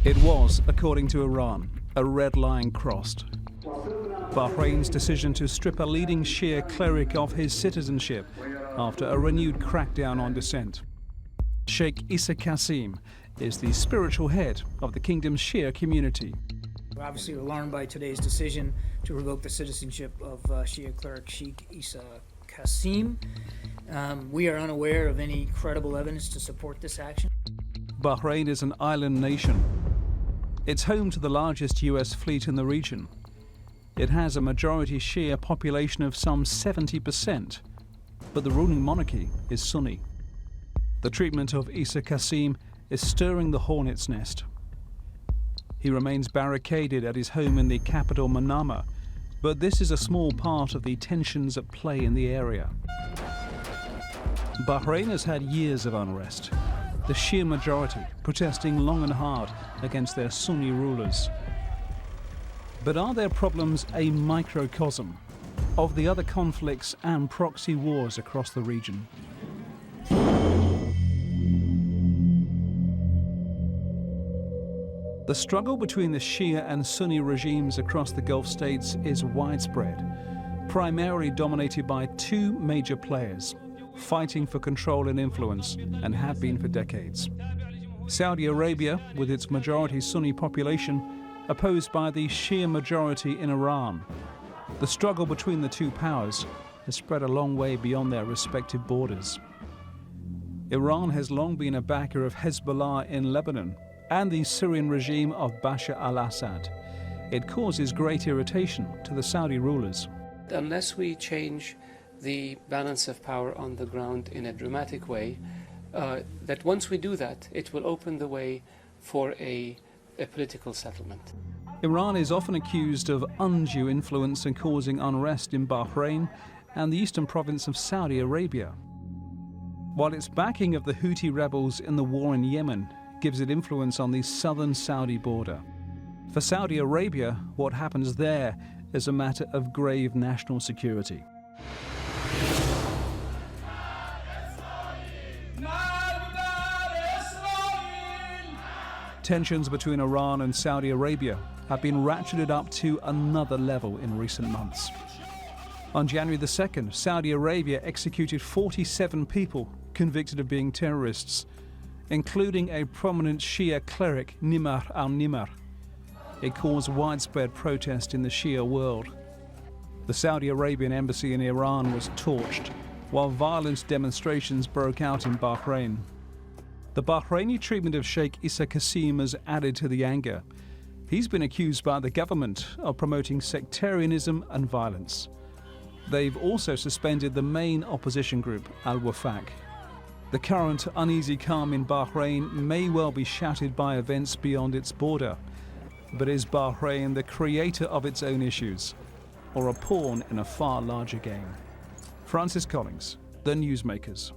It was, according to Iran, a red line crossed. Bahrain's decision to strip a leading Shia cleric of his citizenship after a renewed crackdown on dissent. Sheikh Issa Qasim is the spiritual head of the kingdom's Shia community. We're obviously alarmed by today's decision to revoke the citizenship of Shia cleric Sheikh Issa Qasim. We are unaware of any credible evidence to support this action. Bahrain is an island nation. It's home to the largest US fleet in the region. It has a majority Shia population of some 70%, but the ruling monarchy is Sunni. The treatment of Issa Qasim is stirring the hornet's nest. He remains barricaded at his home in the capital Manama, but this is a small part of the tensions at play in the area. Bahrain has had years of unrest. The Shia majority protesting long and hard against their Sunni rulers. But are their problems a microcosm of the other conflicts and proxy wars across the region? The struggle between the Shia and Sunni regimes across the Gulf states is widespread, primarily dominated by two major players, fighting for control and influence, and have been for decades. Saudi Arabia, with its majority Sunni population, opposed by the Shia majority in Iran. The struggle between the two powers has spread a long way beyond their respective borders. Iran has long been a backer of Hezbollah in Lebanon and the Syrian regime of Bashar al-Assad. It causes great irritation to the Saudi rulers. Unless we change the balance of power on the ground in a dramatic way, that once we do that, it will open the way for a political settlement. Iran is often accused of undue influence and causing unrest in Bahrain and the eastern province of Saudi Arabia, while its backing of the Houthi rebels in the war in Yemen gives it influence on the southern Saudi border. For Saudi Arabia, what happens there is a matter of grave national security. Tensions between Iran and Saudi Arabia have been ratcheted up to another level in recent months. On January the 2nd, Saudi Arabia executed 47 people convicted of being terrorists, including a prominent Shia cleric, Neighbour al-Neighbour. It caused widespread protest in the Shia world. The Saudi Arabian embassy in Iran was torched, while violent demonstrations broke out in Bahrain. The Bahraini treatment of Sheikh Issa Qasim has added to the anger. He's been accused by the government of promoting sectarianism and violence. They've also suspended the main opposition group, al-Wefaq. The current uneasy calm in Bahrain may well be shattered by events beyond its border. But is Bahrain the creator of its own issues, or a pawn in a far larger game? Francis Collins, The Newsmakers.